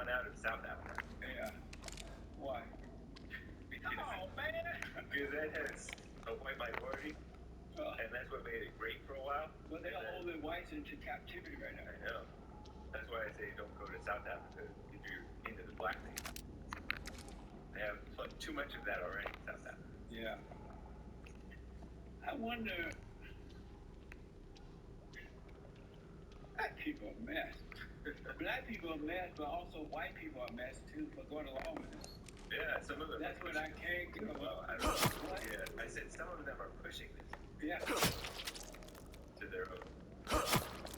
drawn out of South Africa. Yeah. Why? Because, Oh, man. because that has a white minority, and that's what made it great for a while. Well, they're holding whites into captivity right now. I know. That's why I say don't go to South Africa if you're into the black thing. They have too much of that already in South Africa. Yeah. I wonder. Black people are a mess. Black people are a mess, but also white people are a mess too for going along with this. Yeah, some of them. That's what I can't get Well, about. I don't know. Yeah, I said some of them are pushing this Yeah. to their own.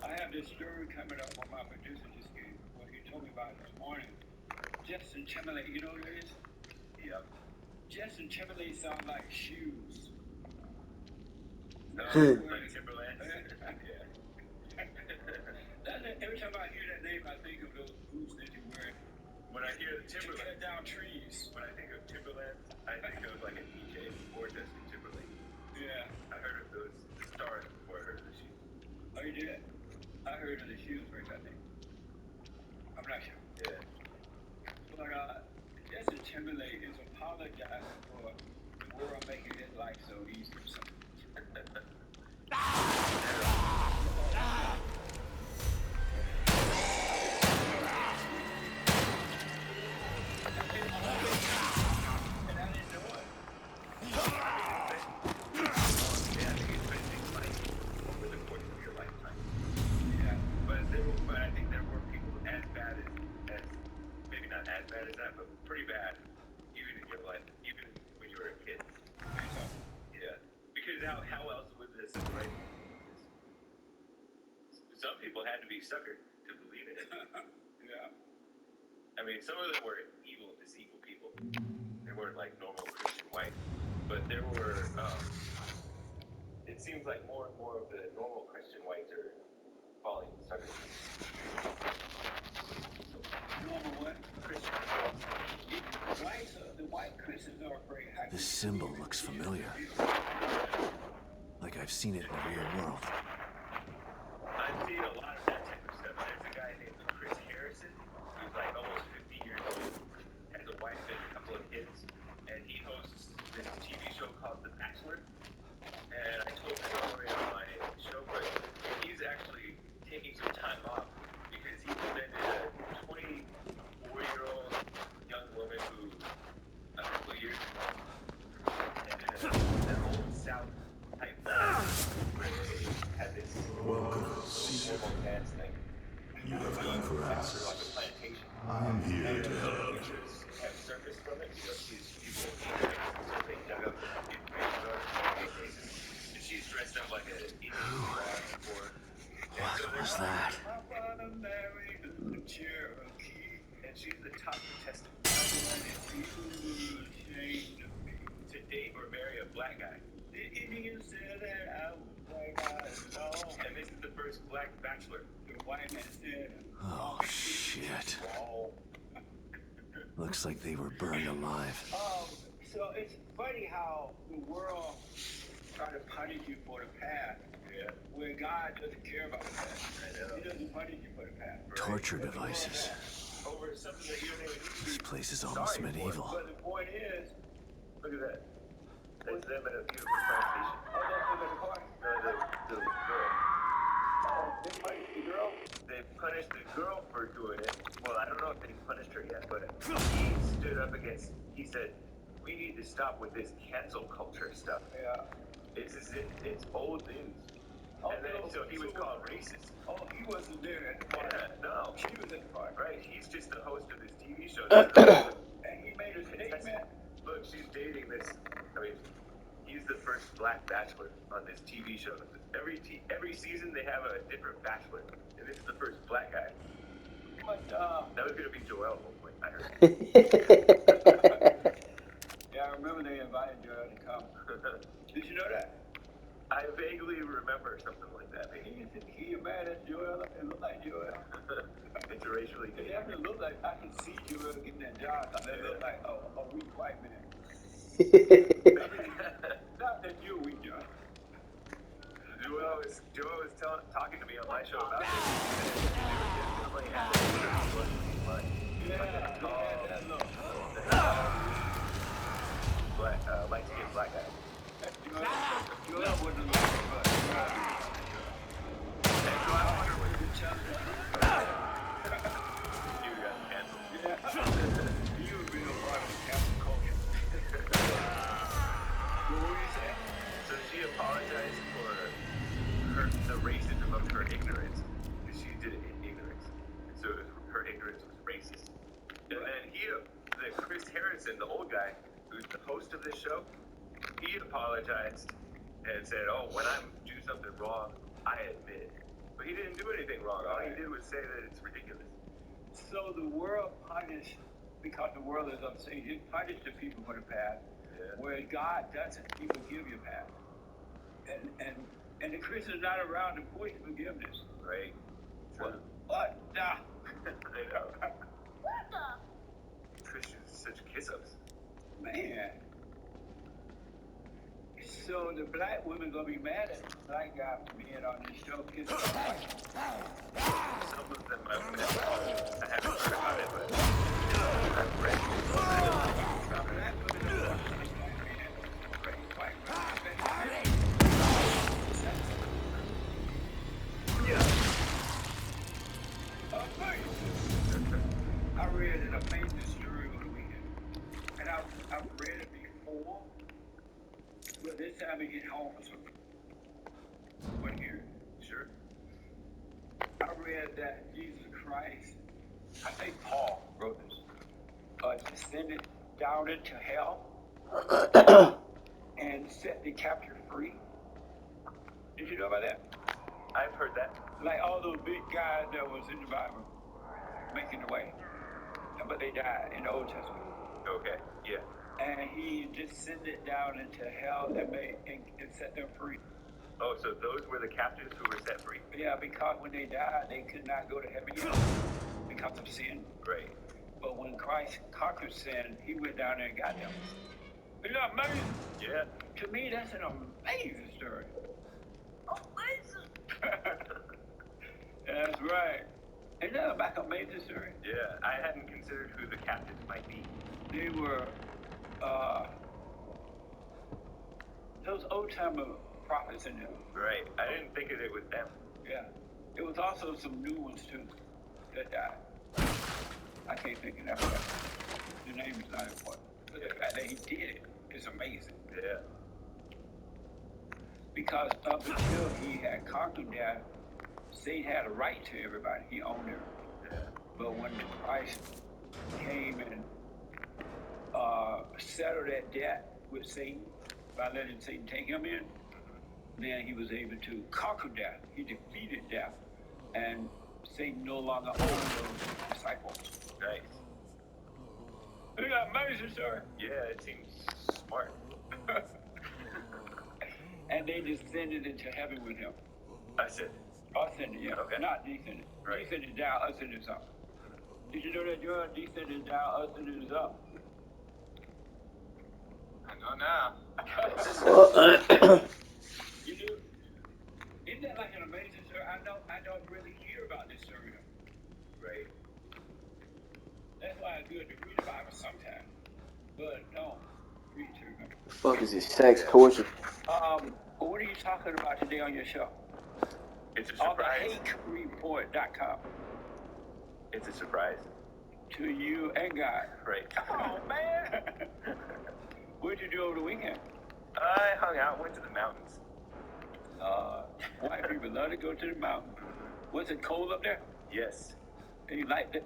I have this story coming up on my producer just gave, what he told me about this morning. Justin Timberlake, you know who it is? Yeah. Justin Timberlake sounds like shoes. Like Timberland. Yeah. Every time I hear that name, I think of those boots that you wear. When I hear the To Timberland, cut down trees. when I think of Timberland, I think of like a DJ or Justin Timberlake. Yeah. I heard of those stars before I heard of the shoes. Oh, you did? I heard of the shoes first, I think. I'm not sure. Yeah. But Justin Timberlake is apologizing for the world making his life so easy or something. But I think there were people as bad as maybe not as bad as that, but pretty bad, even in your life, even when you were a kid. Yeah. Because how else would this right? Some people had to be suckered to believe it. Yeah. I mean, some of them were evil, deceitful people. They weren't like normal Christian white, but there were. It seems like more and more of the normal Christian whites are falling suckers. Normal what? Christian. The white Christians are afraid. This symbol looks familiar. Like I've seen it in the real world. I've seen a lot of that type of stuff. There's a guy named Chris Harrison, who's like almost 50 years old, has a wife and a couple of kids, and he hosts this TV show called The Bachelor. And I told the story on my show, but he's actually taking some time off because he presented a 24-year-old young woman who, a couple of years ago, an old South type where they had this formal dance thing. You have come for us. Like a plantation. I am here to help. Pictures have surfaced from it. You know, these people, so they dug up in cases. And she's dressed up like an Indian or. What was that? My father married a Cherokee, and she's the top contestant. To date or marry a black guy. The Indians said that I was black guy alone. And this is the first black bachelor. The white man said. Oh, shit. Oh. Looks like they were burned alive. So it's funny how the world try to punish you for the past, Yeah. where God doesn't care about the past. I know. He doesn't punish you for the past. Torture devices. Over something that you don't even This place is almost medieval. But the point is, look at that. That's them at a beautiful plantation. oh, that's the part. No, the girl. Oh, they punished the girl. They punished the girl for doing it. Well, I don't know if they punished her yet, but he stood up against. He said, "We need to stop with this cancel culture stuff. Yeah. It's old news." And then so he was called racist. Oh, he wasn't there at the party. Yeah, no. She was at the party. Right, he's just the host of this TV show. And he made a statement. Look, she's dating this. I mean, he's the first black bachelor on this TV show. Every season they have a different bachelor, and this is the first black guy. But, That was gonna be Joel at one point, I heard. yeah, I remember they invited Joel to come. Did you know that? I vaguely remember something like that. Maybe He mad at Joel. It looked like Joel. it's racially It based. definitely looked like I can see Joel getting that job. It looked like a weak white man. Not that you're weak, Joel. Joel was talking to me on my show about this. They were definitely having Chris Harrison, the old guy, who's the host of this show, he apologized and said, "Oh, when I do something wrong, I admit." But he didn't do anything wrong. All he did was say that it's ridiculous. So the world punished, because the world is unseen, it punished the people for the past. Yeah. Whereas God doesn't, He forgive your past. And the Christian's not around to push forgiveness. Right. What? Nah. I know. Christians are such kiss-ups. Man. So the black women gonna be mad at the black guy for being on this show because Some of them I haven't heard about it, but I've read black women don't want to see black men raised white women. I read an amazing story over the weekend, and I've read it before, but this time it hit home for some one here. Sure. I read that Jesus Christ, I think Paul wrote this, descended down into hell and set the captive free. Did you know about that? I've heard that. Like all those big guys that was in the Bible making the way, but they died in the Old Testament. Okay. Yeah. And he descended down into hell and set them free. Oh, so those were the captives who were set free? Yeah, because when they died, they could not go to heaven yet because of sin. Right. But when Christ conquered sin, he went down there and got them. Isn't that amazing? Yeah. To me, that's an amazing story. Amazing! That's right. Isn't that an amazing story? Yeah. I hadn't considered who the captives might be. They were, those old-timer prophets in there. Right. I didn't think of it with them. Yeah. There was also some new ones, too, that died. I can't think of that one. The name is not important. But the fact that he did it is amazing. Yeah. Because up until he had conquered that, Satan had a right to everybody. He owned everything. Yeah. But when Christ came and settled that debt with Satan by letting Satan take him in, then he was able to conquer death. He defeated death, and Satan no longer owned those disciples. Nice. Isn't that amazing, sir? Yeah, it seems smart. And they descended into heaven with him. I said. Ascended, yeah. Okay. Not descended. Right. Descended down, ascended up. Did you know that you're descended down, ascended up? I know now. You do? Isn't that like an amazing story? I don't really hear about this story. Right. That's why it's good to read the Bible sometimes. But don't read too much. The fuck is this sex torture? What are you talking about today on your show? It's a On the surprise. HakeReport.com. It's a surprise. To you and God. Right. Oh, man. What'd you do over the weekend? I hung out, went to the mountains. White people love to go to the mountain. Was it cold up there? Yes. And you liked it?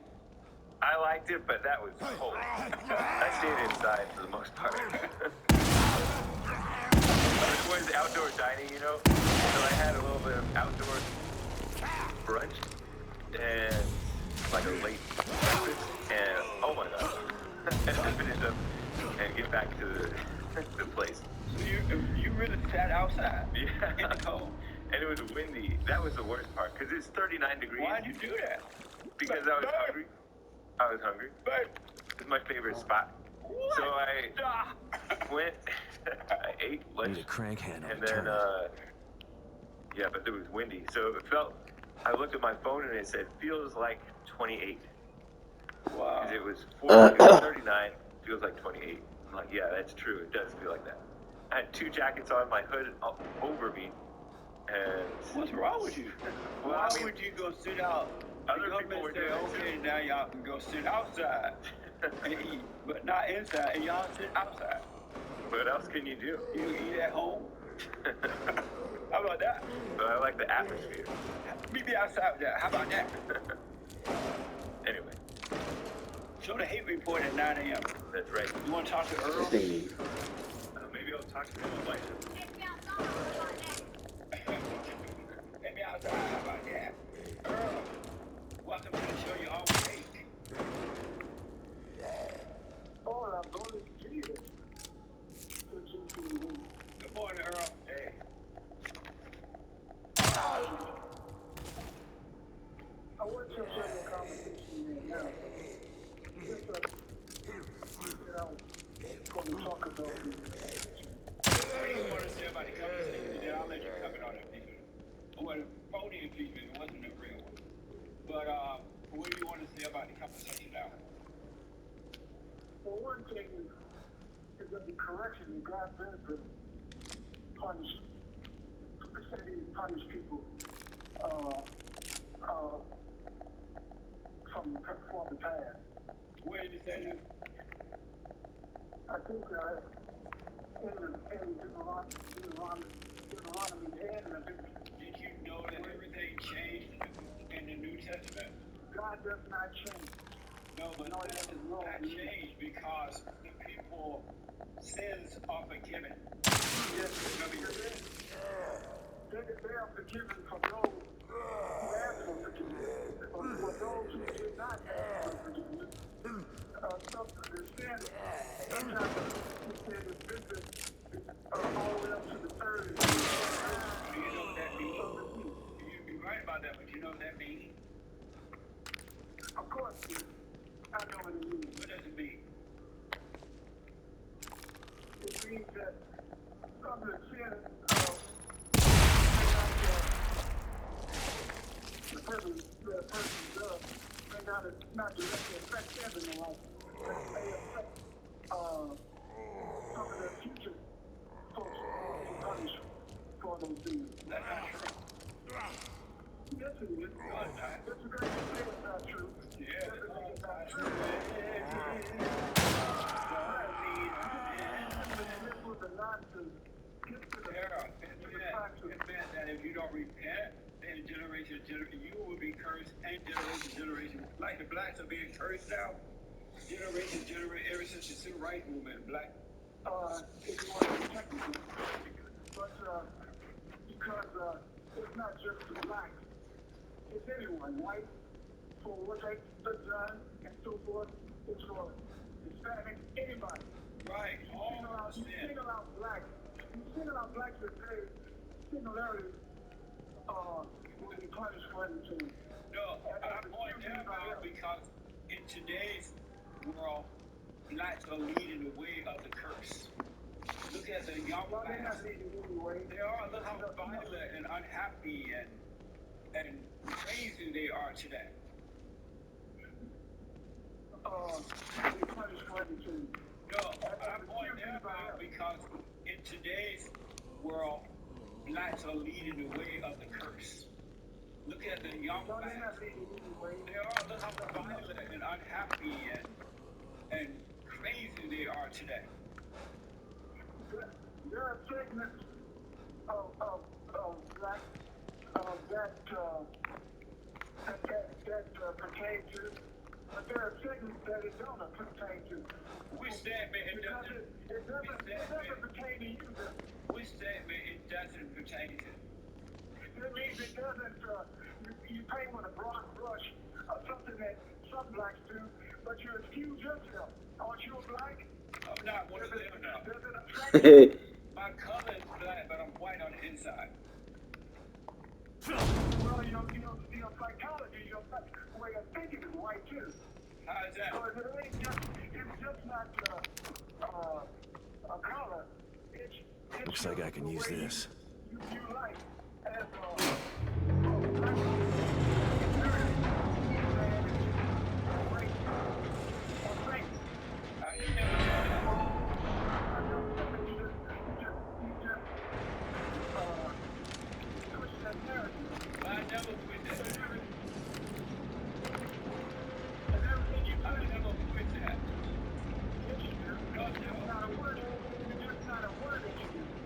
I liked it, but that was cold. I stayed inside for the most part. It was outdoor dining, you know? So I had a little bit of outdoor brunch and like a late breakfast. And oh my god. I had to finish up and get back to the place. So you really sat outside Yeah. in the cold? And it was windy. That was the worst part because it's 39 degrees. Why'd you do that? Because I was hungry. I was hungry. It's my favorite spot. What? So I went, I ate lunch, Need a crank handle and to then, turn it. yeah, but it was windy. So it felt, I looked at my phone and it said, feels like 28. Wow. Because it was 39, feels like 28. I'm like, yeah, that's true. It does feel like that. I had 2 jackets on, my hood over me, and... What's wrong with you? Well, Why I mean, would you go sit out? other The people were government doing say, it okay, now y'all can go sit outside and eat, but not inside, and y'all sit outside. What else can you do? You eat at home? How about that? But I like the atmosphere. Meet me outside with that. How about that? Anyway. So the hate report at 9 a.m. That's right. You want to talk to Earl? This thing needs. Maybe I'll talk to him about it. Maybe outside. How about that? Earl, welcome to the show you always hate. Oh, I'm going to Jesus. Good morning, Earl. Hey. I want to have a conversation right now. Just, going to talk about the What do you want to say about the conversation? Then I'll let you comment on it. Well, phony impeachment, it wasn't a real one. But what do you want to say about the conversation now? well, one thing is that the correction that God does to punish, punish people from the past. Where did you say that? I think in Deuteronomy 10, I think Did you know that everything changed in the New Testament? God does not change. No, but No, it that doesn't. does not change because the people's sins are forgiven. Yes, they are forgiven for those who ask for forgiveness, or for those who did not ask for forgiveness. Sometimes the sin, sometimes the sin is visited all the way up to the third. Do you know what that means? You're right about that, but you know what that means? Of course, I know what it means. What does it mean? It means that some of the sin the person does may not directly affect them in their life, but may affect some of the future folks who will be punished for those things. That's not true. Yes, it is. That's a great thing. It's not true. Yeah, Everything is not true. This was a nonsense. It meant that if you don't repent, then you will be cursed, and generation. Like the blacks are being cursed now. Generation, ever since the civil rights movement, black. If you want to be technical, but because it's not just the blacks, it's anyone, white, for what they've done and so forth. It's for Hispanic, anybody. Right, all You sin. single out blacks. You single out blacks with very similarities will be punished for everything. No, I'm pointing that out because in today's world, blacks are leading the way of the curse. Look at the young Well, they're blacks. not leading anyway. They are. Look how violent and unhappy and crazy they are today. They punish for everything. No, I'm pointing that out because in today's world, blacks are leading the way of the curse. Look at the young No, they're blacks. not leading anyway. They are. Look how violent and unhappy and crazy they are today. There are segments of black that pertain to, but there are segments that it don't pertain to. Which statement it doesn't? It doesn't pertain to you. Which statement it doesn't pertain to? It means it doesn't. You paint with a broad brush of something that some blacks do, but you excuse yourself. Aren't you a black? I'm not one of them now. Does it affect you? My color is black, but I'm white on the inside. Well, your psychology, your way of thinking is white too. How is that? So it's just not a color. It's Looks like I can use this. You like as I ain't never said that. I never quit that. I never quit that.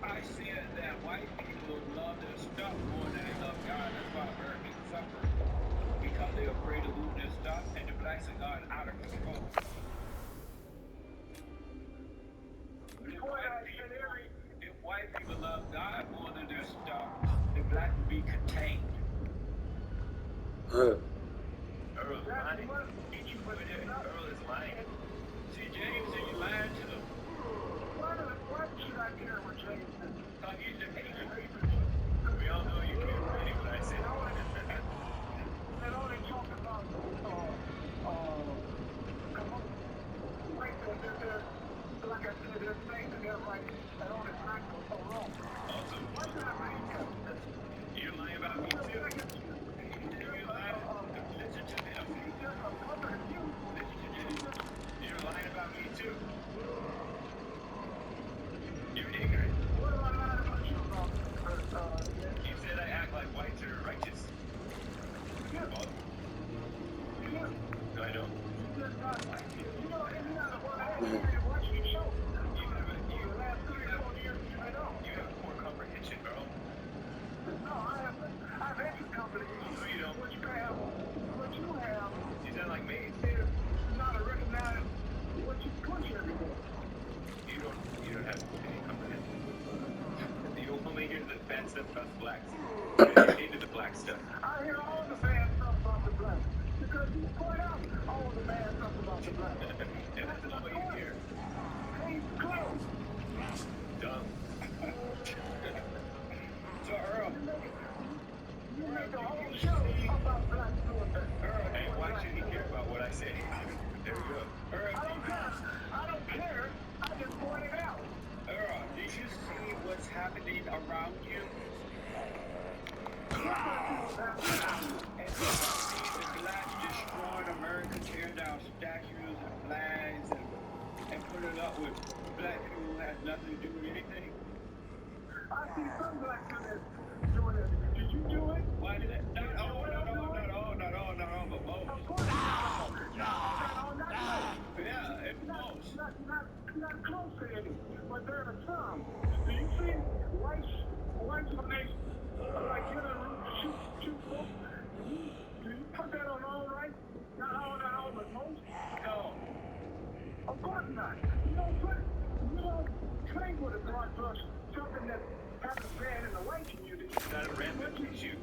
I said that white people love their stuff more than they love God. That's why Americans suffer. Because they're afraid of losing their stuff, and the blacks are gone out of control. Earl's lying. Earl is lying. See, James said you lied to them. Why should I care what James said? Thought you said, hey, We all know you can't repeat what I said. And all they talk about, like I said, there's things that they're right, and all the facts are so wrong. Also, Why should I believe them? you're lying about me too. You're lying. Listen to me. You're lying about me too. You're ignorant. What am I lying about you about? You said I act like whites are righteous. Yeah. Well, Yeah. no, I don't. You're not like you. You know, and you're not the one I had to watch your show. You The last 3 or 4 years, you know. have poor comprehension, bro. No, I've had your company. No, you don't. What you have You sound like me. is not to recognize what you push every day. You don't have any comprehension. You only hear the bad stuff about the blacks. You're into the black stuff. I hear all the bad stuff about the blacks because you point out all the bad stuff about the blacks. And that's not what you hear. Case closed. Dumb. so Earl, You make the whole show about blacks doing that. Hey, why should he care about what I say? There we go. Earl, I don't care. I just point it out. Earl, did you see what's happening around you? And you see the blacks destroying America, tearing down statues and flags and putting up with black people who has nothing to do with anything? I see some blacks doing it. Did you do it? Why did that? No, but most. Of course not. No, not most. Yeah, it's most. Not close to any, but there are some. Do you see whites when they like get a room to shoot folks? Do you put that on all right? Not all, but most? No. Of course not. You don't play with a broad brush, something that happens bad in the white community. It's not a rampant issue.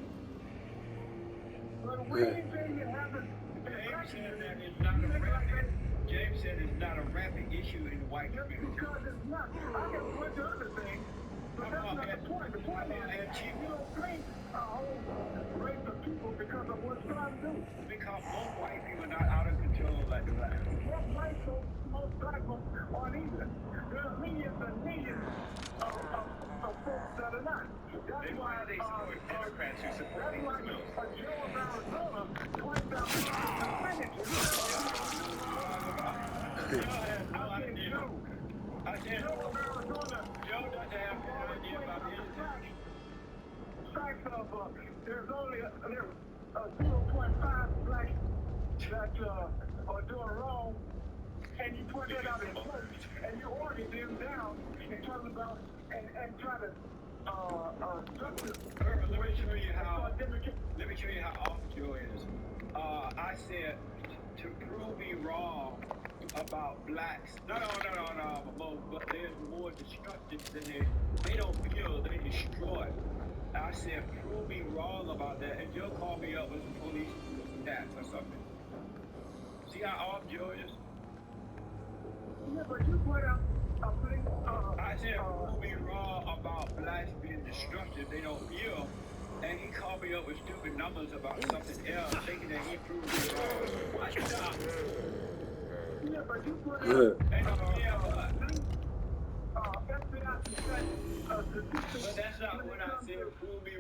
But when anything that happens in the black James said that community, it's not a you make like that. rampant. James said it's not a rampant issue in the white Just community. because it's not. I can point to other things, but that's not the point. The point is, you don't paint a whole race of people because of what some do. Because most white people are not out of control like the blacks. Most white folks, most black folks aren't either. There are millions and millions of folks that are not. That's Then why why they support Democrats who support that's why criminals? a Joe of Arizona points out percentages. Joe has no I said idea. Joe. I said, Joe of Arizona. Joe doesn't have no idea about anything. Facts of there's only 0.5 blacks that are doing wrong, and you point that out in quotes, and you order them down and talk about and try to justice. Let me show you how off Joe is. I said to prove me wrong about blacks. No, but there's more destructive than they don't kill, they destroy. I said, prove me wrong about that, and Joe called me up with some police stats or something. See how off Joe is? Yeah, but you point out a thing. I said, prove me wrong about blacks being destructive, they don't kill. And he called me up with stupid numbers about something else, thinking that he proved me wrong. What the? Yeah, but you point out. But that's not what I said, prove me.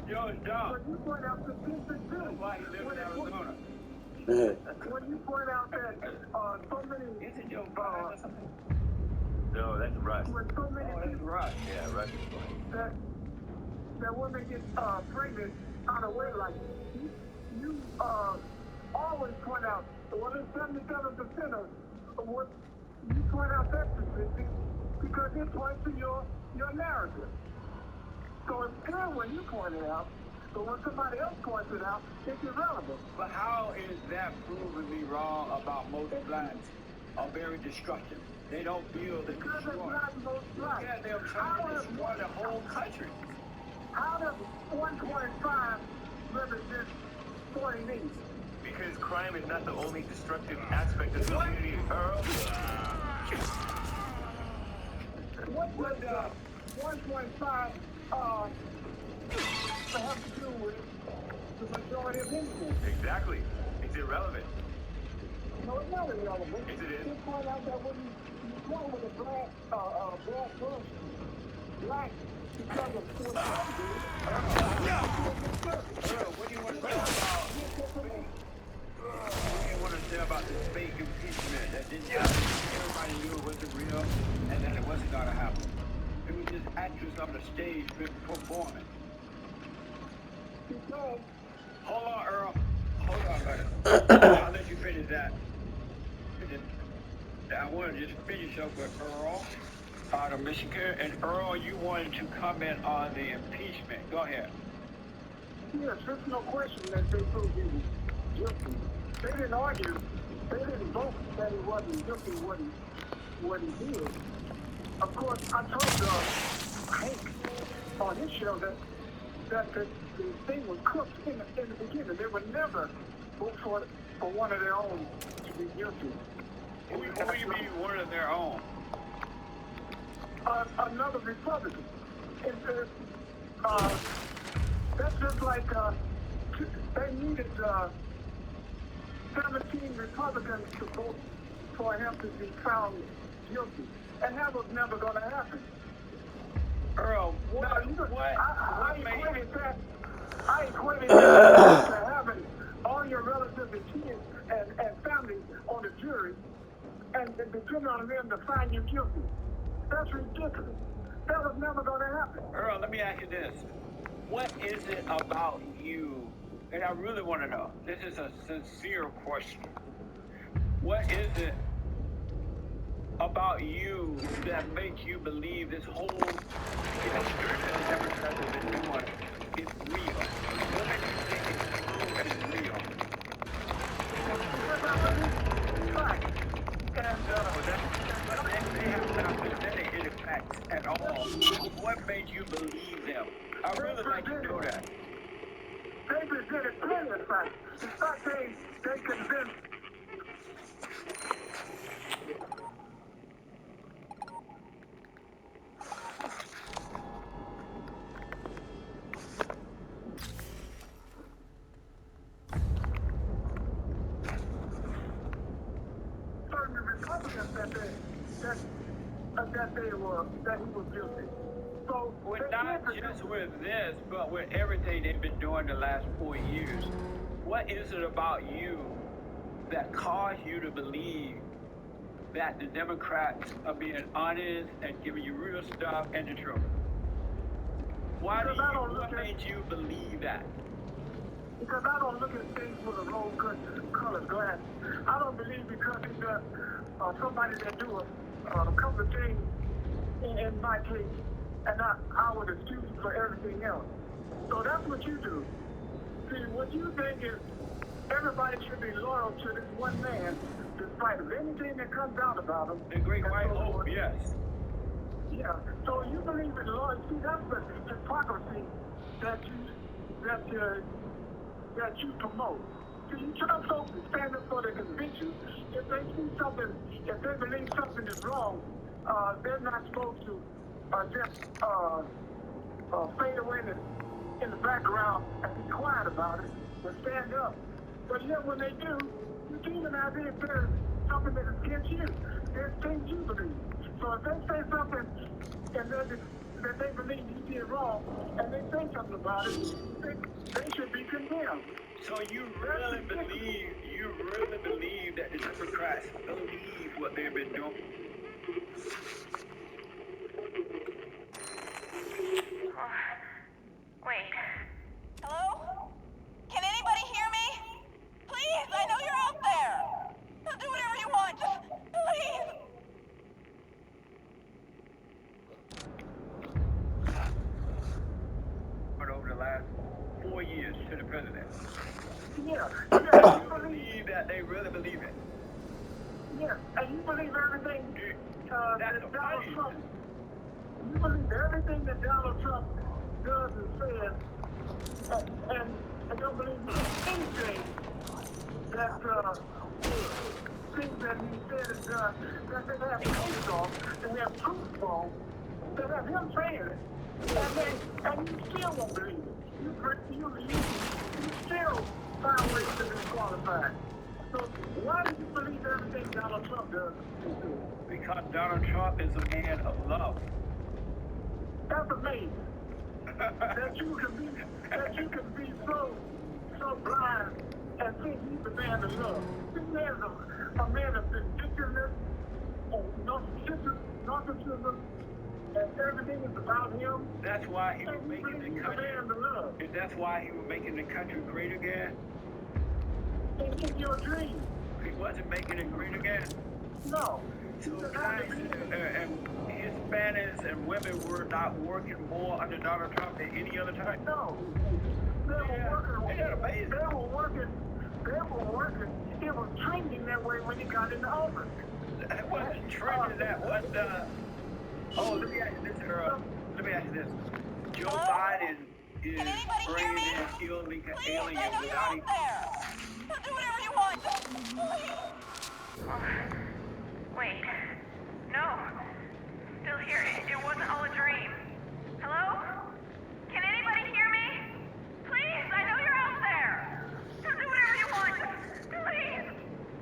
Yo, it's dumb. When you point out statistics too, Why he live in Arizona? when you point out that so many, Is it Joe Biden or something? No, that's Russ. when so many Oh, that's people right. Yeah, Russ is fine. that women get pregnant out of wedlock, you always point out, well, it's 77% of what you point out that statistic because it points to your narrative. So it's clear when you point it out, but when somebody else points it out, it's irrelevant. But how is that proving me wrong about most blacks are very destructive? They don't feel the Because it's destroy. not most black. Yeah, they're trying to destroy the whole country. How does 1.5 represent 40 needs? Because crime is not the only destructive aspect of the community, Earl. What would 1.5 have to do with the majority of Indians? Exactly. It's irrelevant. No, it's not irrelevant. Yes, it is. Just point out that when you go with a black person, black because of what they do. What do you want to say about this fake impeachment that didn't happen? Everybody knew it wasn't real and that it wasn't going to happen. It was just actors on the stage performing. Because Hold on, Earl. Hold on, brother. I'll let you finish that. I want to just finish up with Earl out of Michigan. And Earl, you wanted to comment on the impeachment. Go ahead. yes, there's no question that they proved he was guilty. They didn't argue. They didn't vote that he wasn't guilty what he did. Of course, I told Hank on his show that the thing was cooked in the beginning. They would never vote for one of their own to be guilty. Who do you mean one of their own? Another Republican. That's just like they needed 17 Republicans to vote for him to be found guilty. And that was never going to happen. Earl, I equated that to having all your relatives and kids and family on the jury and depending on them to find you guilty. That's ridiculous. That was never going to happen. Earl, let me ask you this. What is it about you, and I really want to know, this is a sincere question. What is it about you that makes you believe this whole experiment that Democrats have been doing is real? What makes you think it's real? Because I believe it's right. And They have not presented any facts at all. What made you believe them? I really like to know that. they presented plenty of facts. In fact, they convinced certain Republicans that he was guilty. So With they not did just with this, but with everything they've been doing the last 4 years, what is it about you that caused you to believe that the Democrats are being honest and giving you real stuff and the truth? What made you believe that? Because I don't look at things with a rose-colored glass. I don't believe because he's somebody that do a couple of things in my case, and I would excuse you for everything else. So that's what you do. See, what you think is everybody should be loyal to this one man, despite of anything that comes out about him. The Great White Hope, yes. Yeah. So you believe in loyalty. That's the hypocrisy that you promote. See, you tell folks to stand up for their convictions. If they see something, if they believe something is wrong, they're not supposed to just fade away in the background and be quiet about it, but stand up. But yet when they do, you demonize it if there's something that is against you. There's things you believe. So if they say something and that they believe he did wrong, and they say something about it, they should be condemned. So you really believe that the Democrats believe what they've been doing? Wait. Hello? Can anybody hear me? Please, I know you're out there. I'll do whatever you want. Just please. But over the last 4 years to the president. Yeah, You believe that they really believe it? yeah, and you believe everything That's that Donald amazing. Trump, you believe everything that Donald Trump does and says, and don't believe anything that things that he said and done that they have proof of, and they have proof of, that have him saying it, and you still won't believe it. You still find ways to disqualify it. So why do you believe everything Donald Trump does? Because Donald Trump is a man of love. That's amazing. that you can be so blind and think he's a man of love. This man is a man of vindictiveness, and narcissism, and everything is about him. That's why he was And you making believe the he's a country. man of love. And that's why he was making the country great again. It's in your dream. He wasn't making it great again. No. So blacks and Hispanics and women were not working more under Donald Trump than any other time. No. They were working. Isn't that amazing? They were working. It was trending that way when he got into office. That wasn't trending. That was let me ask you this, Earl. Let me ask you this. Joe Biden is Can anybody hear bringing me? in illegal Please, I aliens know you're without out even... there. I'll do whatever you want. Just please. Wait. No. Still here. It wasn't all a dream. Hello? Can anybody hear me? Please, I know you're out there. Just do whatever you want. Just please.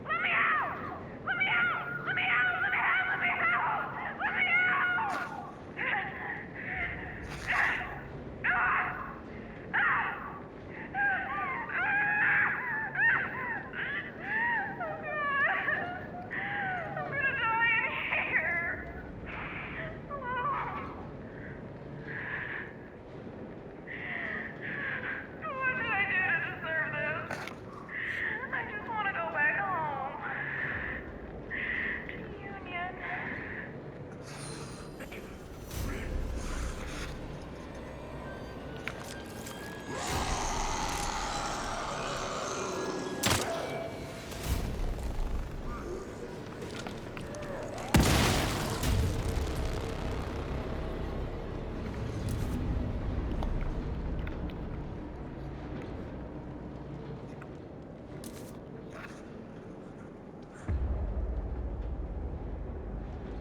Let me out. Let me out. Let me out. Let me out. Let me out. Let me out. I'm gonna die in here. What did I do to deserve this? I just want to go back home. To Union.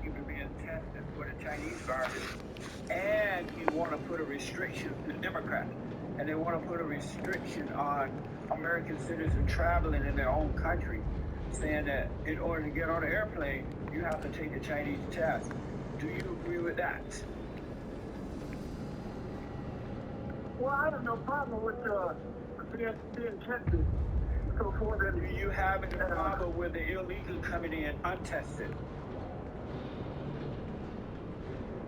He was being tested for the Chinese virus. And you want to put a restriction, the Democrats, and they want to put a restriction on American citizens traveling in their own country, saying that in order to get on an airplane, you have to take the Chinese test. Do you agree with that? Well, I have no problem with being tested. So forth Do and you have any problem with the illegal coming in untested?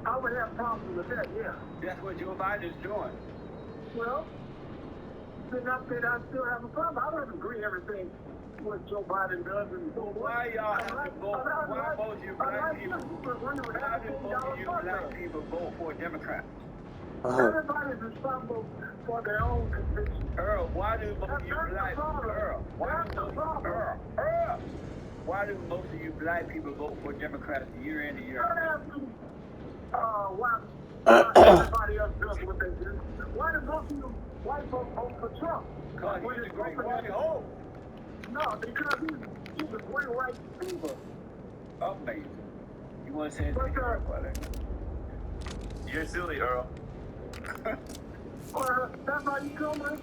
I would have problems with that, yeah. That's what Joe Biden's doing. Well, then I said I still have a problem. I don't agree everything what Joe Biden does and so Why y'all have to vote? Why most of you black people? Why do most of you black people vote for a Democrat? Everybody's responsible for their own conviction. Earl, why do most of you black Earl? Why do most of you black people vote for Democrats year in and year out? Don't ask me why everybody else does what they do. Why do most of you white folks vote for Trump? Because When he's a it's great open- white hope. No, because he's a great white people. Amazing. You want to say anything, But, brother? You're silly, Earl. That's how you come with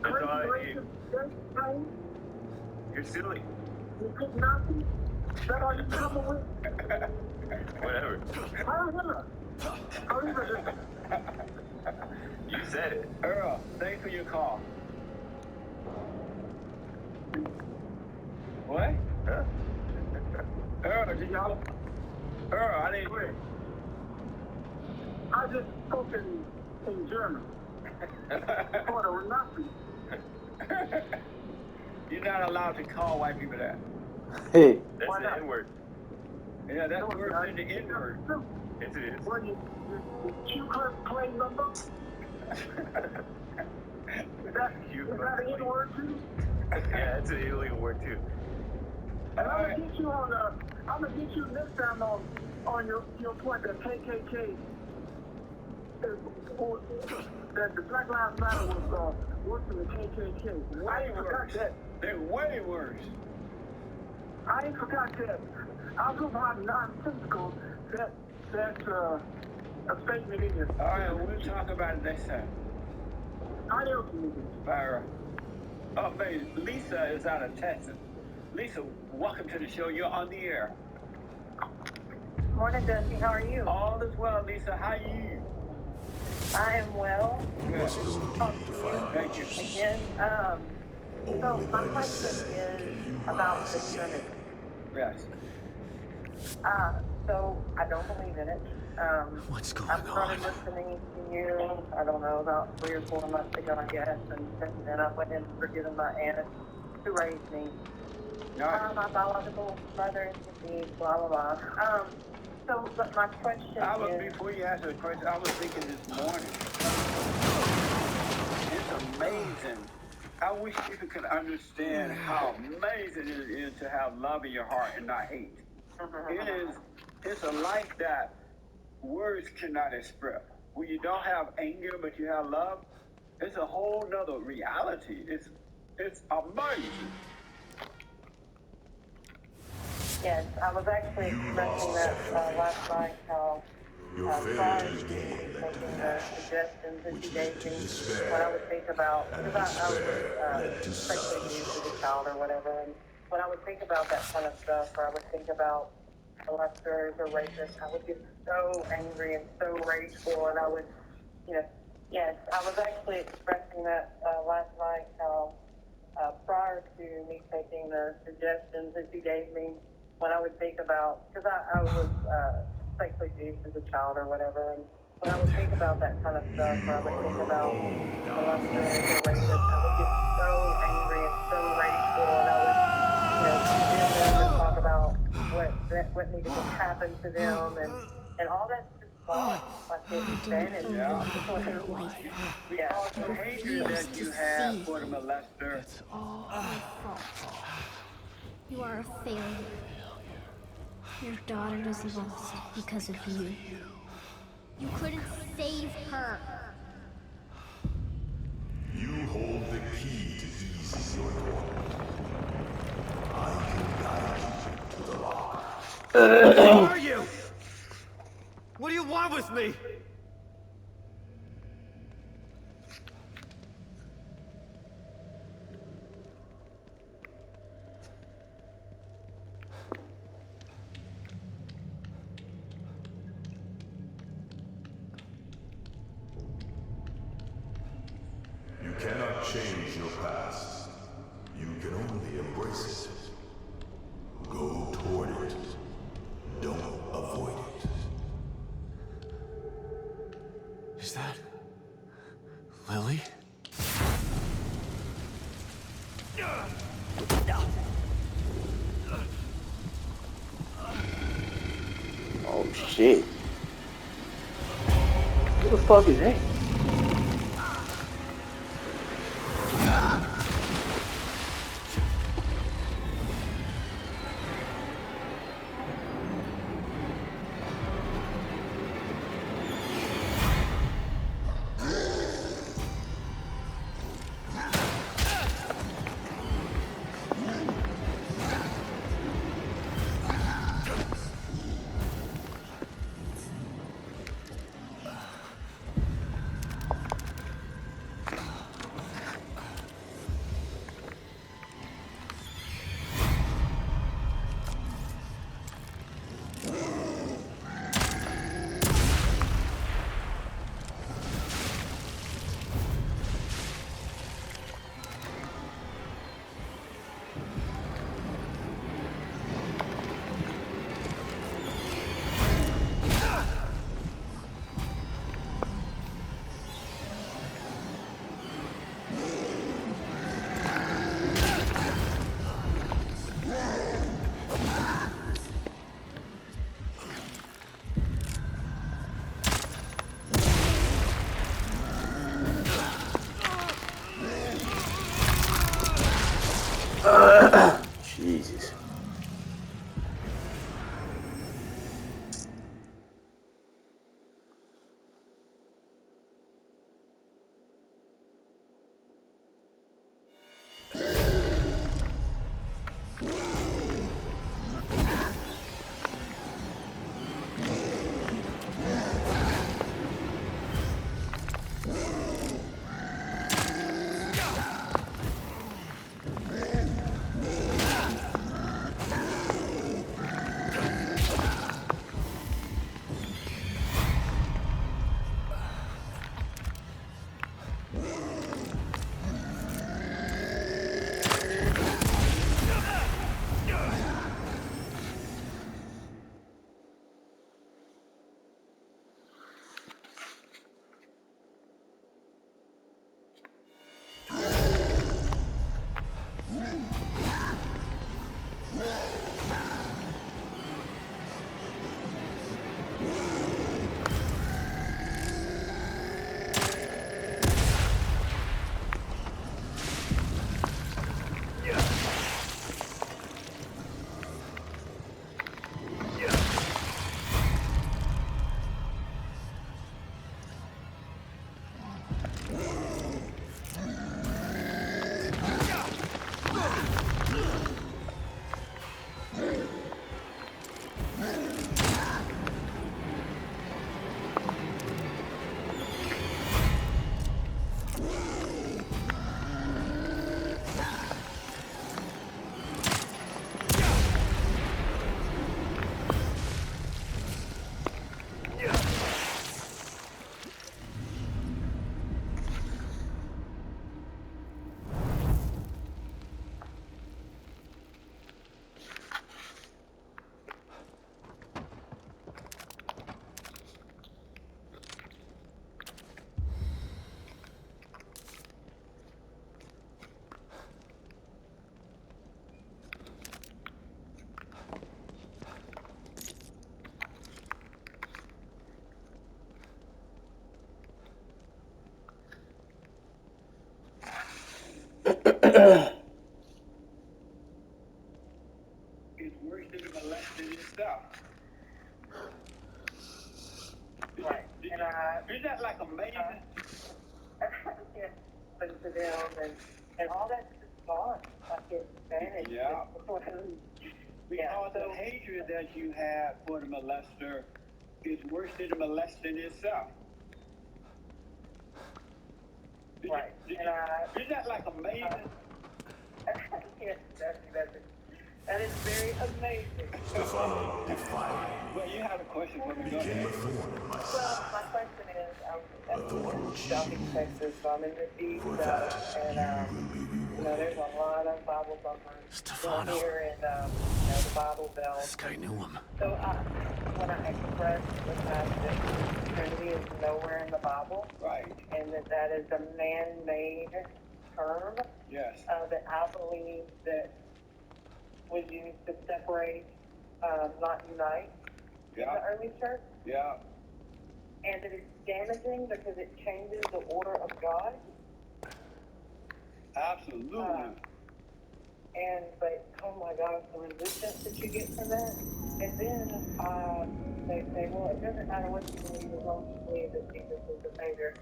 That's all I crazy need. racist things. You're silly. You good Nazi? That all you come with? Whatever. Heil Hitler. Oh, you were just... You said it. Earl, thanks for your call. What? Huh? Earl, did y'all? Earl, I didn't hear. I just spoke in German. For the nothing. You're not allowed to call white people that. Hey, That's Why the not? N-word. Yeah, that's worse than the N-word. Yes, it is. What you Q Klux Klan number? Is that an N-word too? Yeah, it's an illegal word too. And I'm gonna get you I'm gonna get you next time on your point that KKK that the Black Lives Matter was working with KKK. Way worse. They're way worse. I ain't forgot that. I was how nonsensical that a statement is. All right, we'll talk about it next time. Adios, niggas. Byra. Oh, man, Lisa is out of Texas. Lisa, welcome to the show. You're on the air. Morning, Dusty. How are you? All is well, Lisa. How are you? I am well. Must go deep to find Thank you. Again, so my question is about the Trinity. Yes. So I don't believe in it. What's going I started on? listening to you, I don't know, about 3 or 4 months ago, I guess, and then I went and forgiven my aunt who raised me. No, My biological mother is deceased, blah, blah, blah. But my question is... Before you answer the question, I was thinking this morning. It's amazing. I wish people could understand how amazing it is to have love in your heart and not hate. It's a life that words cannot express. When you don't have anger but you have love, it's a whole nother reality. It's amazing. Yes, I was actually expressing that last night, how your prior failure to to gain taking that the suggestions that you gave me, despair, when I would think about, and because I despair led was to sexually abused as a self-destruction. child or whatever, and when I would think about that kind of stuff, or I would think about molesters or rapists, I would get so angry and so rageful, and I would, yes, I was actually expressing that last night, how prior to me taking the suggestions that you gave me, when I would think about, because I was sexually abused as a child or whatever, and when I would think about that kind of stuff, or I would think about molesters or rapists, I would get so angry and so rageful, and I would, condemn them and talk about what needed to happen to them, and all that's just gone. Like it's vanished. Yeah. The hatred that you have for the molester. It's all my fault. You are a failure. Your daughter was lost because of you. You couldn't save her. You hold the key to easing your torment. I can guide you to the lock. Who are you? What do you want with me? You cannot change your past. You can only embrace it. Go toward it. Don't avoid it. Is that Lily? oh shit. Who the fuck is that? Jesus. It's worse than the molesting itself. Right. And Isn't that like amazing? yeah, but to them and all that's just gone. Like it's vanished. Yeah. Yeah. Because the hatred that you have for the molester is worse than the molesting itself. Right. And Isn't that like amazing? yes, that is very amazing. Stefano defied me. Well, you have a question for me, don't Became a you? thorn in my Well, side. my question is, A thorn which Shopping you, Texas, so I'm in the east for side, that, and you will be you know, there's rewarded. a lot of Bible thumpers Stefano. here in you know, the Bible Belt. This guy knew him. So when I expressed the fact that Trinity is nowhere in the Bible, Right. and that is a man-made term Yes. that I believe that was used to separate, not unite, in Yeah. the early church, Yeah. and that it's damaging because it changes the order of God. Absolutely. But oh my gosh, the resistance that you get from that. And then they say, well, it doesn't matter what you believe as long as you believe that Jesus is the Savior.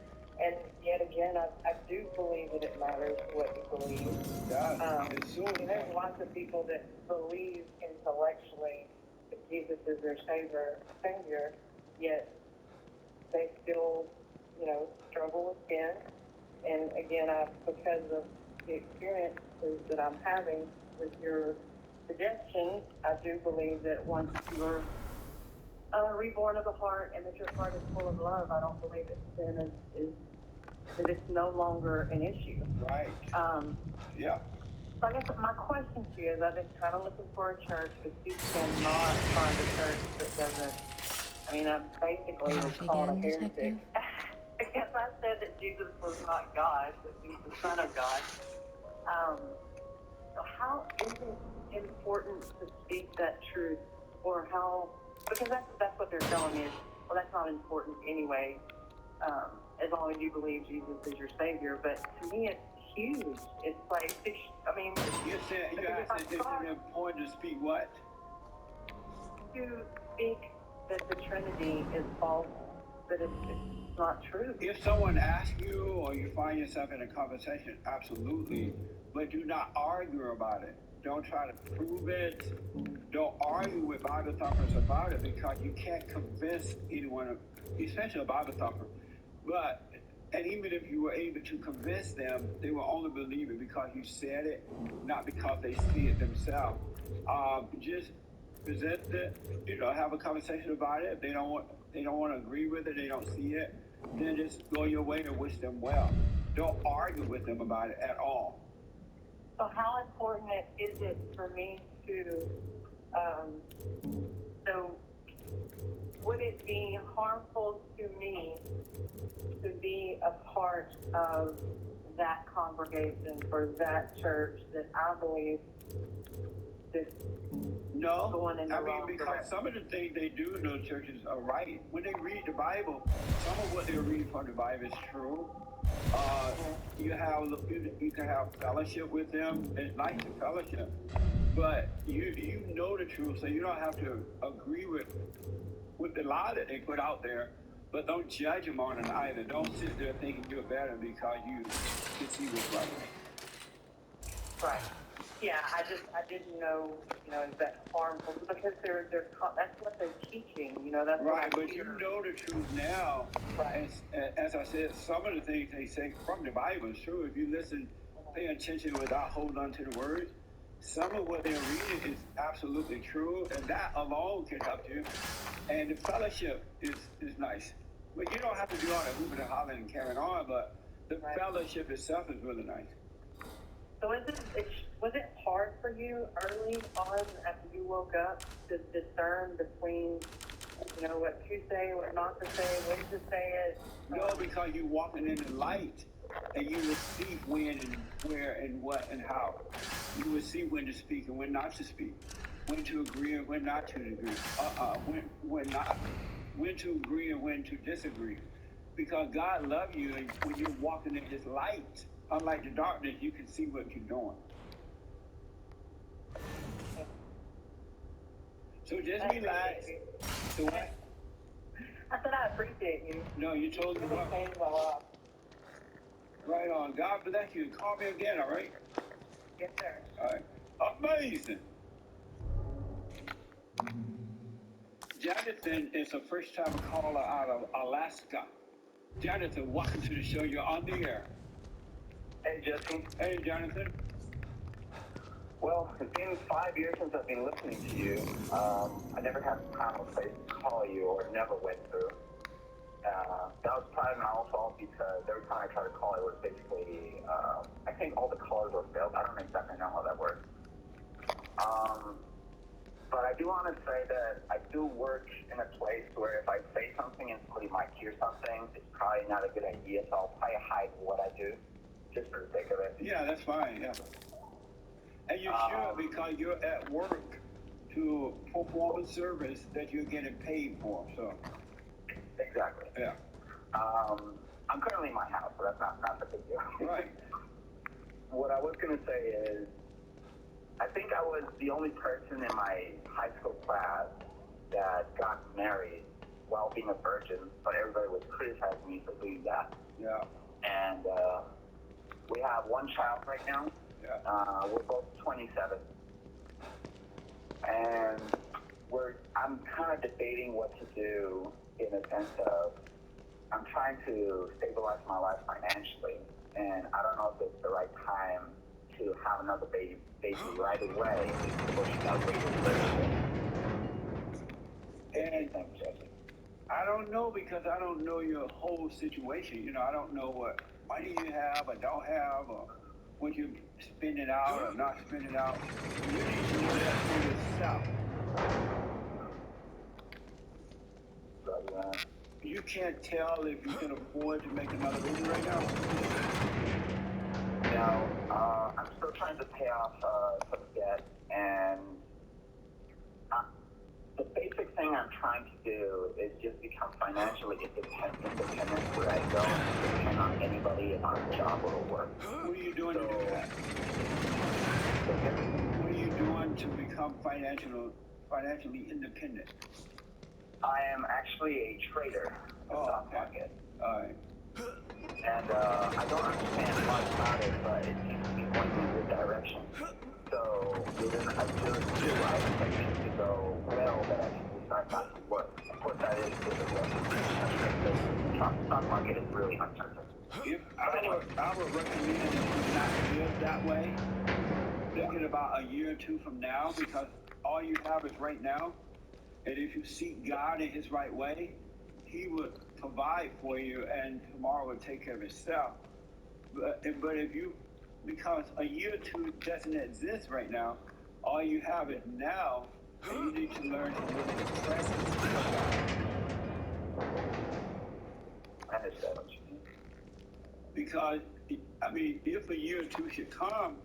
And yet again, I do believe that it matters what you believe. Yeah. It's so And there's lots of people that believe intellectually that Jesus is their Savior, yet they still, you know, struggle with sin. And again, because of the experiences that I'm having with your suggestions, I do believe that once you're reborn of the heart and that your heart is full of love, I don't believe that sin is that it's no longer an issue. right. Yeah. So I guess my question to you is, I've been kind of looking for a church, but you cannot find a church that doesn't. I mean, I basically was called a heretic. Because I said that Jesus was not God, that he was the Son of God. So how is it important to speak that truth, or how? Because that's what they're telling me is, well, that's not important anyway, as long as you believe Jesus is your Savior. But to me, it's huge. It's like, I mean, You said you asked, is it important to speak what? to speak that the Trinity is false, that it's not true. If someone asks you or you find yourself in a conversation, absolutely, but do not argue about it. Don't try to prove it. Don't argue with Bible thumpers about it because you can't convince anyone, especially a Bible thumper. And even if you were able to convince them, they will only believe it because you said it, not because they see it themselves. Just present it, have a conversation about it. If they don't want to agree with it, they don't see it, then just go your way and wish them well. Don't argue with them about it at all. So how important is it for me to, so would it be harmful to me to be a part of that congregation or that church that I believe is going in the wrong because direction? some of the things they do in those churches are right. When they read the Bible, some of what they're reading from the Bible is true. You can have fellowship with them. It's nice to fellowship, but you know the truth, so you don't have to agree with the lie that they put out there. But don't judge them on it either. Don't sit there thinking you're better because you can see what's right. Right. Yeah, I didn't know, is that harmful? Because that's what they're teaching, that's right, what but you know the truth now. Right. As I said, some of the things they say from the Bible is true. If you listen, pay attention without holding on to the words, some of what they're reading is absolutely true, and that alone can help you. And the fellowship is nice. But you don't have to do all that hooping and hollering and carrying on, but the fellowship itself is really nice. So was it hard for you early on after you woke up to discern between, what to say, what not to say, when to say it? No, because you're walking in the light, and you will see when and where and what and how. You will see when to speak and when not to speak, when to agree and when not to agree, when to agree and when to disagree. Because God loves you, and when you're walking in His light, unlike the darkness, you can see what you're doing. So just relax. So what? I said I appreciate you. No, you told me what? Right on. God bless you. Call me again, all right? Yes, sir. All right. Amazing. Jonathan is a first-time caller out of Alaska. Jonathan, welcome to the show. You're on the air. Hey, Jesse. Hey, Jonathan. Well, it's been 5 years since I've been listening to you. I never had the time or place to call you, or never went through. That was probably my own fault because every time I tried to call, it was basically, I think all the callers were failed. I don't exactly know how that works. But I do want to say that I do work in a place where if I say something and somebody might hear something, it's probably not a good idea, so I'll probably hide what I do, just for the sake of it. Yeah, that's fine, yeah. And you should, because you're at work to perform a service that you're getting paid for, so. Exactly. Yeah. I'm currently in my house, so that's not the big deal. Right. What I was going to say is, I think I was the only person in my high school class that got married while being a virgin, but everybody was criticizing me for doing that. Yeah. And we have one child right now. Yeah. We're both 27. And I'm kind of debating what to do in a sense of I'm trying to stabilize my life financially, and I don't know if it's the right time to have another baby right away, or should I wait a little bit? And I don't know, because I don't know your whole situation. I don't know what money you have or don't have, or what you're spending out or not spending out. You need to know that for yourself. But, you can't tell if you can afford to make another baby right now? No, I'm still trying to pay off some debt, and the basic thing I'm trying to do is just become financially independent where I don't depend on anybody on a job or work. What are you doing to do that? What are you doing to become financially independent? I am actually a trader in the stock market. Alright. And I don't understand much about it, but it seems to be going in a good direction. So within a year or two, I expect things to go well that I can decide not to work. Of course, that is good as well. The stock market is really uncertain. If I would recommend that you not live that way. Thinking about a year or two from now, because all you have is right now. And if you seek God in His right way, He would provide for you, and tomorrow will take care of itself. But if you, because a year or two doesn't exist right now, all you have is now, and you need to learn to live in the presence of God. I understand what you mean. Because, I mean, if a year or two should come,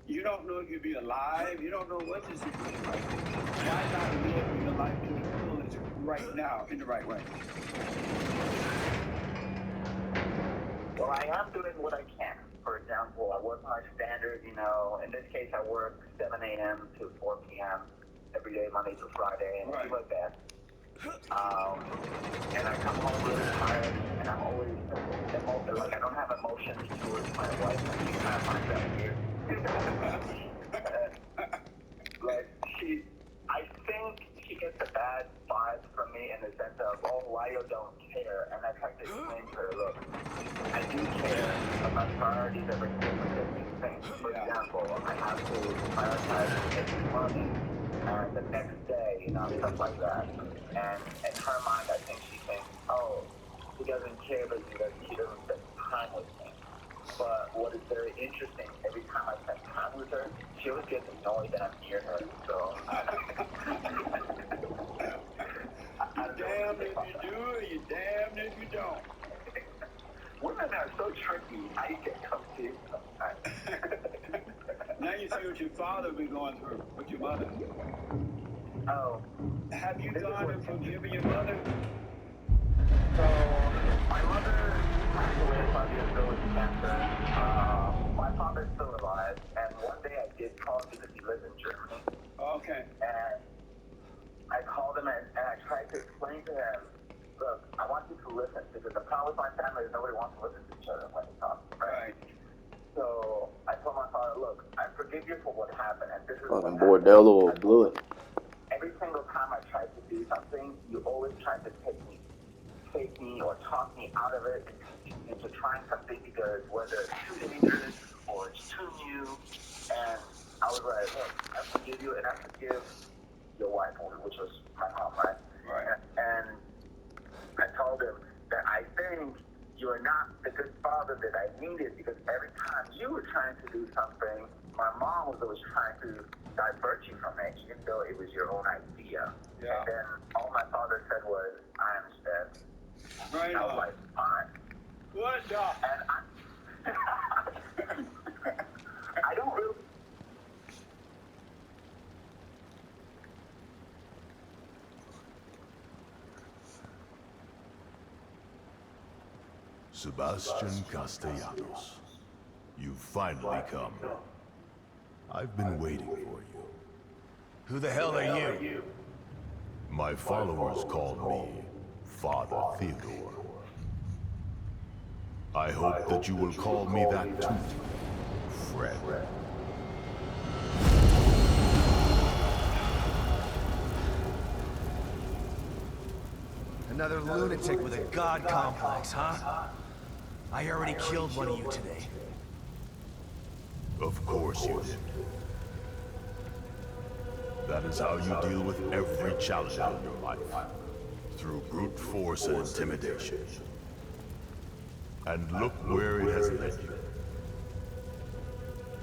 you don't know if you'll be alive. You don't know what the situation might be. Why not live your life to the fullest right now in the right way? Well, I am doing what I can. For example, I work my standard, in this case, I work 7 a.m. to 4 p.m. every day, Monday to Friday, and do my best. And I come home really tired, and I'm always, I don't have emotions towards my wife, and she kind of finds that weird. I think she gets a bad vibe from me in the sense of, oh, why you don't care? And I try to explain to her, look, I do care, but my priorities are very different than you think. For example, I have to prioritize making money, and the next day, stuff like that. And in her mind, I think she thinks, oh, he doesn't care because he doesn't spend time with me. But what is very interesting, every time I spend time with her, she always gets annoyed that I'm near her. So You're damned if you do, you're damned if you don't. Women are so tricky. I get confused sometimes. Now you see what your father be going through with your mother. Oh. Have you gone and forgiven your mother? So, my mother passed away 5 years ago with cancer. My father's still alive, and one day I did call him because he lives in Germany. Okay. And I called him and I tried to explain to him, look, I want you to listen, because the problem with my family is nobody wants to listen to each other when they talk, right? So I told my father, look, I forgive you for what happened, and this is Fucking Bordello or Blewett. Every single time I tried to do something, you always tried to take me or talk me out of it into trying something because whether it's too dangerous or it's too new. And I was like, look, I forgive you and I forgive your wife, which was my mom, right? Right. And I told him that I think you are not the good father that I needed, because every time you were trying to do something, my mom was always trying to divert you from it, even though it was your own idea. Yeah. And then all my father said was, I understand. Right. I was like, fine. What the? And I don't really. Sebastian Castellanos, you've finally come. I've been waiting for you. Who the hell are you? My followers call me Father Theodore. I hope that you will call me that too, Fred. Another lunatic with a god complex, huh? I already killed one of you today. Of course you did. That is how you deal with every challenge in your life. Through brute force and intimidation. And look where it has led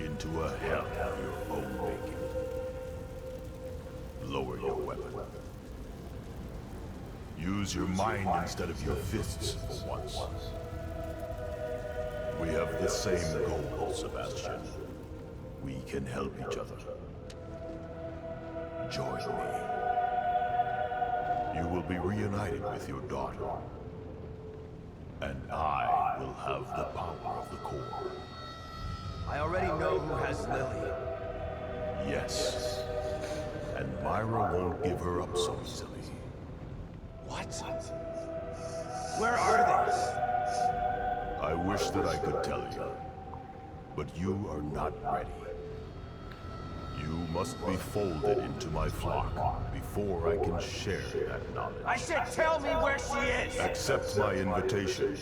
you. Into a hell of your own making. Lower your weapon. Use your mind instead of your fists for once. We have the same goal, Sebastian. We can help each other. Join me. you will be reunited with your daughter. And I will have the power of the core. I already know who has Lily. Yes. And Myra won't give her up so easily. What? Where are they? I wish that I could tell you, but you are not ready. You must be folded into my flock before I can share that knowledge. I said tell me where she is! Accept my invitation.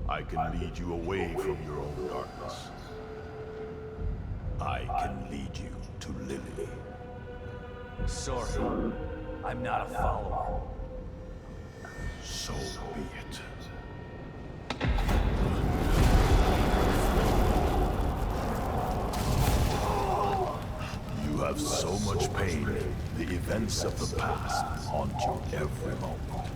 I can lead you away from your own darkness. I can lead you to Lily. Sorry, I'm not a follower. So be it. You have so much pain. The events of the past haunt you every moment.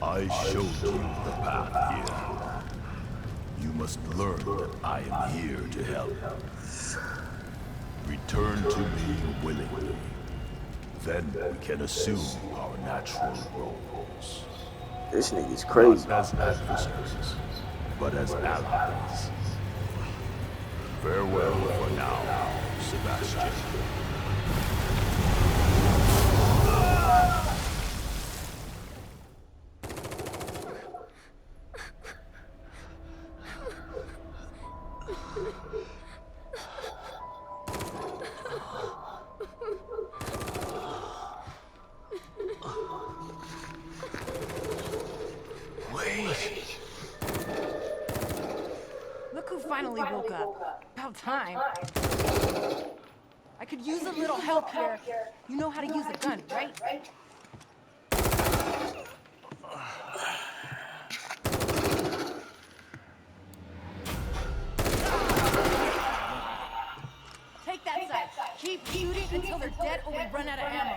I showed you the path here. You must learn that I am here to help. Return to me willingly. Then we can assume our natural roles. This nigga's crazy. Not as adversaries, but as allies. Farewell for now, Sebastian. Look who finally woke up. About time. I could use a little help here. You know how to use a gun, right? Take that side. Keep shooting until they're dead or we run out of ammo.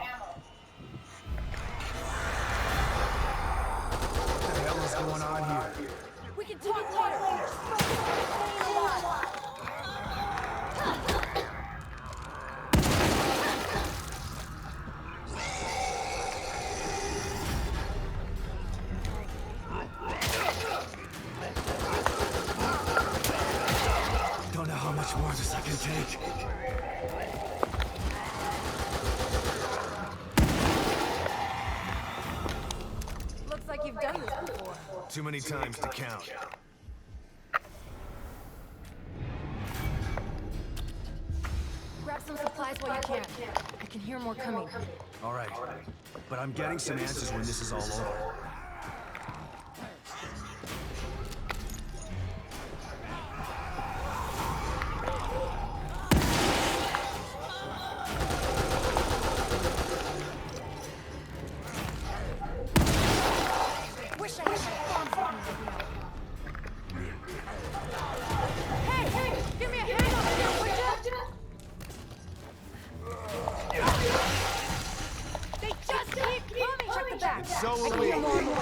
What the hell is going on here? We can talk later. Stay alive. Don't know how much more of this I can take. Looks like you've done this before. Too many times to count. Grab some supplies while you can. I can hear more coming. All right, but I'm getting some answers when this is all over. Wish I had my bombs on me. Hey! Give me a hand over here, would you? They just keep coming! Check the back! So I can will hear more on the way.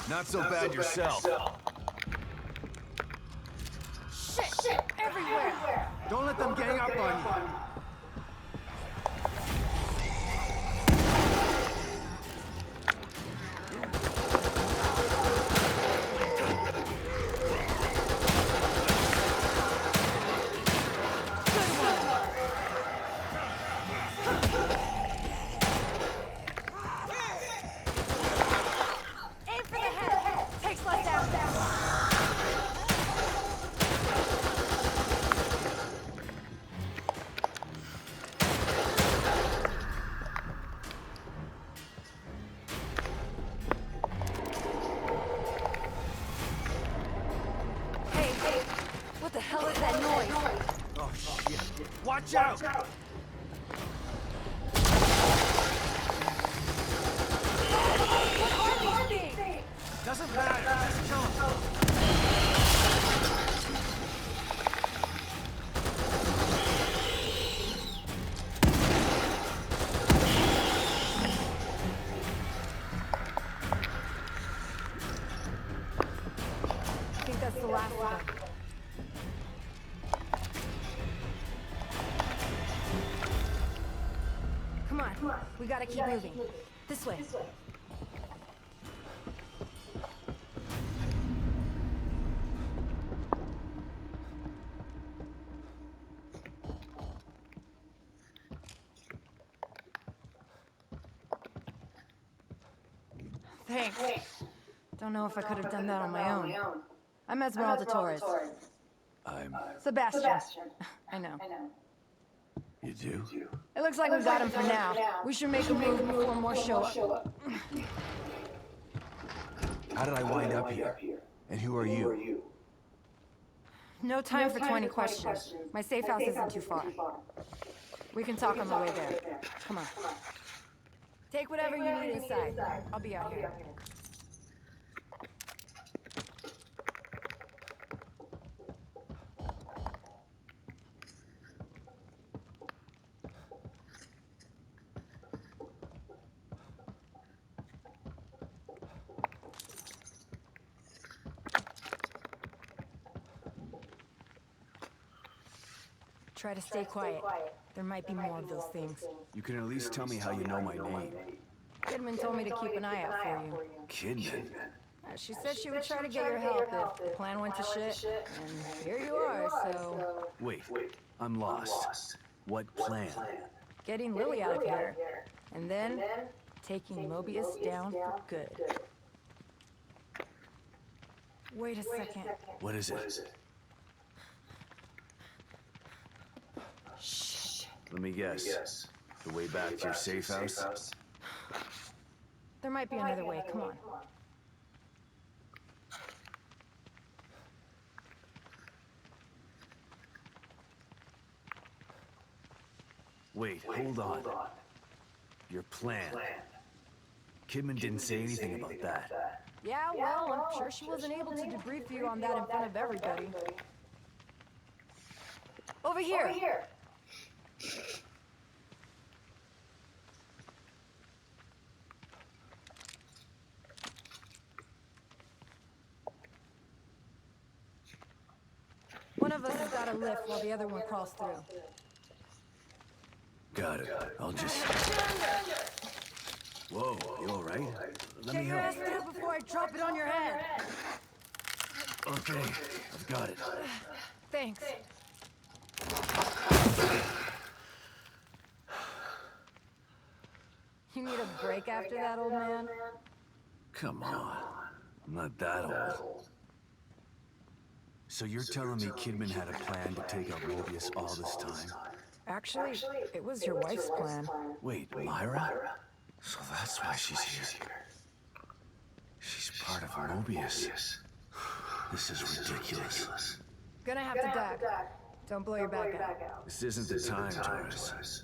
Not so bad yourself. Shit! Everywhere! Don't let them gang up on you. Aim for the head! Takes less ammo! Hey! What the hell is that noise? Oh shit! Watch out! Doesn't matter. Just jump. I think that's the last one. Come on, we gotta keep moving. This way. Thanks. Don't know if I could have done that on my own. I'm Esmeralda Torres. I'm... Sebastian. I know. You do? It looks like we got him for now. We should make a move before more show up. How did I wind up here? And who are you? No time for 20 questions. My safe house isn't too far. We can talk on the way there. Come on. Take whatever you need inside. I'll be out here. Try to stay quiet. There might be more of those things. You can at least tell me how you know my name. Kidman told me to keep an eye out for you. Kidman? She said she would try to get your help if the plan went to shit, and here you are, so... Wait, I'm lost. What plan? Getting Lily out of here, and then taking Mobius down for good. Wait a second. What is it? Shh. Let me guess. The way back to your safe house? There might be another way, come on. Wait, hold on. Your plan. Kidman didn't say anything about that. Yeah, well, I'm sure she wasn't able to debrief you on that in front of everybody. Over here! One of us has got a lift while the other one crawls through. Got it. I'll just... Whoa, you alright? Let me Get your help. ass through before I drop it on your head! Okay, I've got it. Thanks. You need a break after that, old man? Come on. I'm not that old. So you're telling me Kidman had a plan to take out Mobius all this time? Actually, it was your wife's plan. Wait, Myra? So that's why she's here. She's part of Mobius. This is ridiculous. Gonna have to duck. Don't blow your back out. This isn't the time, Torres.